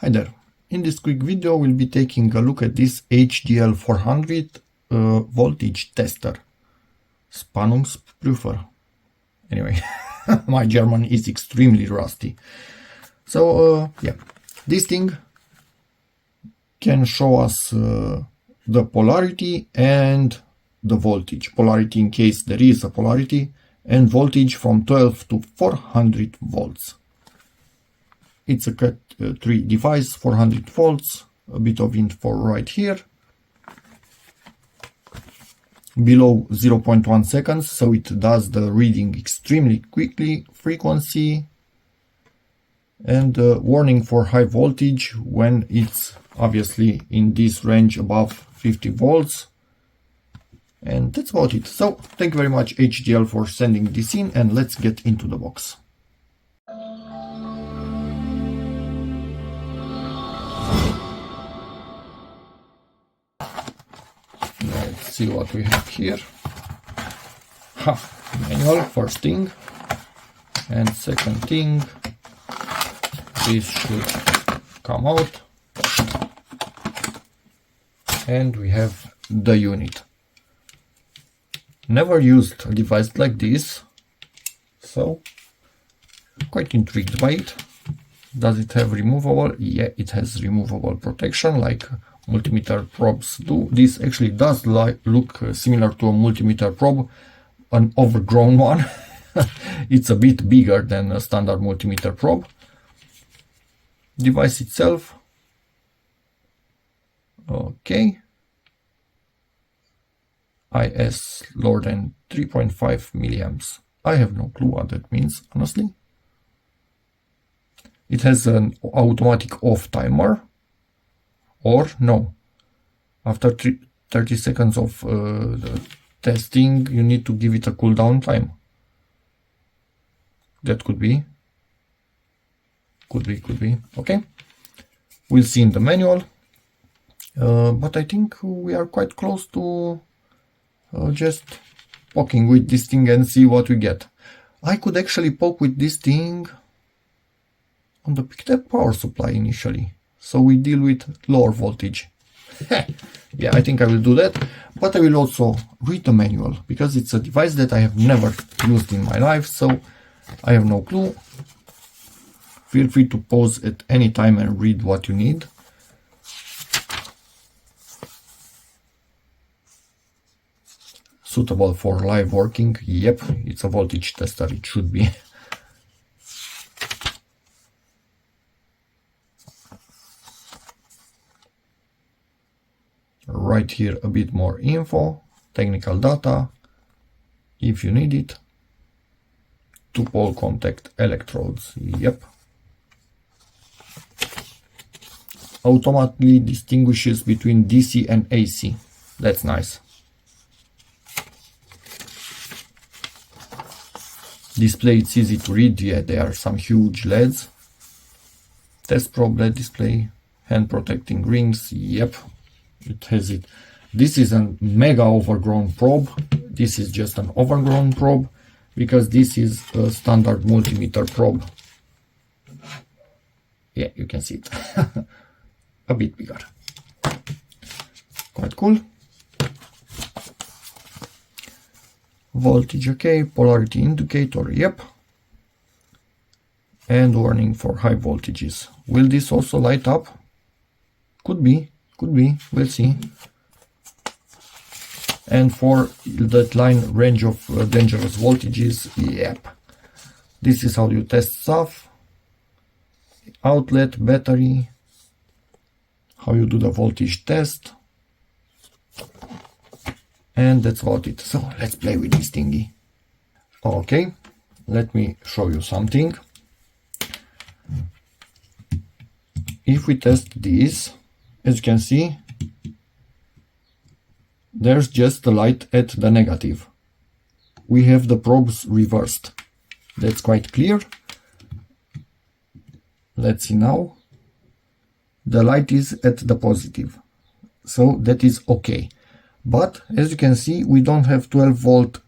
Hi there. In this quick video we'll be taking a look at this HGL-400 voltage tester. Spannungsprüfer. Anyway, my German is extremely rusty. So yeah, this thing can show us the polarity and the voltage. Polarity in case there is a polarity, and voltage from 12 to 400 volts. It's a Cat 3 device, 400 volts, a bit of info right here. Below 0.1 seconds, so it does the reading extremely quickly. Frequency and warning for high voltage when it's obviously in this range above 50 volts. And that's about it. So thank you very much HGL for sending this in, and let's get into the box. Let's see what we have here. Manual, first thing, and second thing, this should come out, and we have the unit. Never used a device like this, so quite intrigued by it. Does it have removable? Yeah, it has removable protection like multimeter probes do. This actually does look similar to a multimeter probe, an overgrown one. It's a bit bigger than a standard multimeter probe. Device itself, okay. IS lower than 3.5 milliamps. I have no clue what that means, honestly. It has an automatic off timer, or no, after 30 seconds of the testing you need to give it a cooldown time. That could be, okay. We'll see in the manual, but I think we are quite close to just poking with this thing and see what we get. I could actually poke with this thing on the picked up power supply initially, so we deal with lower voltage. Yeah, I think I will do that, but I will also read the manual because it's a device that I have never used in my life, so I have no clue. Feel free to pause at any time and read what you need. Suitable for live working. Yep, it's a voltage tester, it should be. Right here a bit more info, technical data if you need it. 2-pole contact electrodes. Yep. Automatically distinguishes between DC and AC. That's nice. Display, it's easy to read. Yeah, there are some huge LEDs. Test probe LED display. Hand protecting rings. Yep, it has it. This is a mega overgrown probe. This is just an overgrown probe because this is a standard multimeter probe. Yeah, you can see it. A bit bigger. Quite cool. Voltage, okay. Polarity indicator, yep. And warning for high voltages. Will this also light up? Could be, we'll see. And for that line range of dangerous voltages, yep. This is how you test stuff. Outlet, battery, how you do the voltage test. And that's about it. So let's play with this thingy. Okay, let me show you something. If we test this, as you can see, there's just the light at the negative. We have the probes reversed. That's quite clear. Let's see now. The light is at the positive. So that is okay. But as you can see, we don't have 12 volt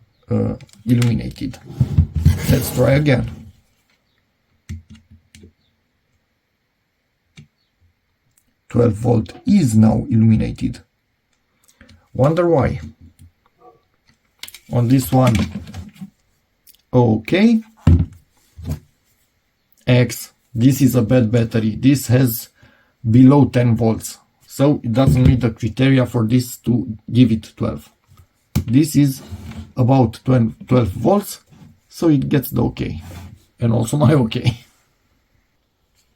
illuminated. Let's try again. 12 volt is now illuminated. Wonder why. On this one, okay. X, this is a bad battery. This has below 10 volts, so it doesn't meet the criteria for this to give it 12. This is about 12 volts, so it gets the okay, and also my okay.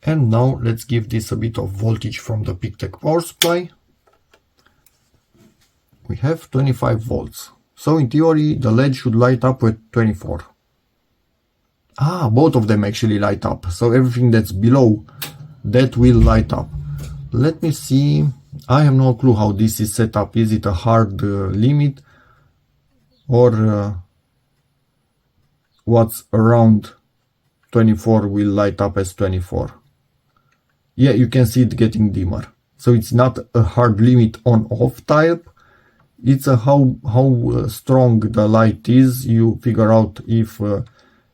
And now let's give this a bit of voltage from the PicTech power supply. We have 25 volts. So in theory, the LED should light up with 24. Ah, both of them actually light up. So everything that's below that will light up. Let me see. I have no clue how this is set up. Is it a hard limit? Or what's around 24 will light up as 24? Yeah, you can see it getting dimmer. So it's not a hard limit on off type. It's a how strong the light is. You figure out if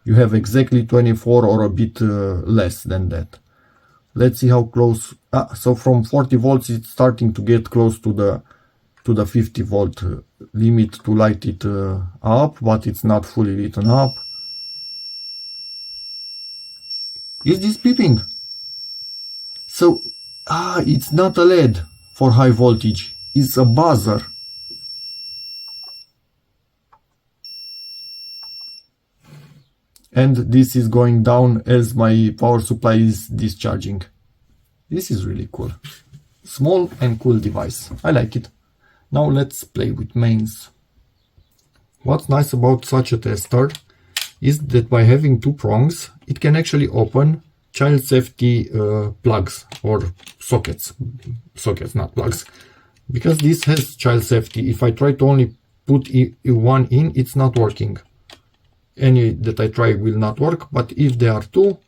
you have exactly 24 or a bit less than that. Let's see how close. So from 40 volts it's starting to get close to the 50 volt limit to light it up, but it's not fully lit up. Is this beeping? So it's not a LED for high voltage, it's a buzzer. And this is going down as my power supply is discharging. This is really cool. Small and cool device. I like it. Now let's play with mains. What's nice about such a tester is that by having two prongs, it can actually open child safety plugs or sockets. Sockets, not plugs. Because this has child safety. If I try to only put one in, it's not working. Any that I try will not work, but if there are two,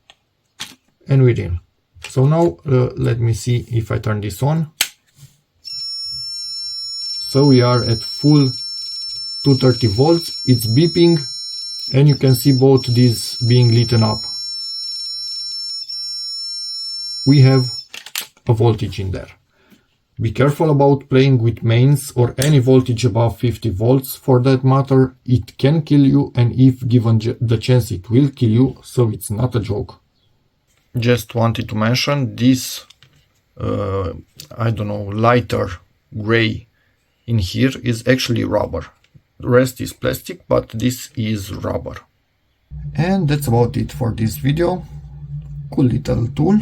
and we're in. So now let me see if I turn this on. So we are at full 230 volts, it's beeping, and you can see both these being lit up. We have a voltage in there. Be careful about playing with mains or any voltage above 50 volts for that matter. It can kill you, and if given the chance it will kill you, so it's not a joke. Just wanted to mention this, I don't know, lighter gray in here is actually rubber. The rest is plastic, but this is rubber. And that's about it for this video. Cool little tool.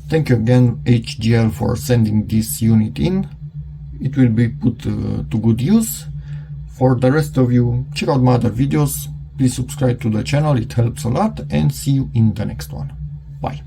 Thank you again HGL for sending this unit in. It will be put to good use. For the rest of you, check out my other videos. Please subscribe to the channel, it helps a lot, and see you in the next one. Bye.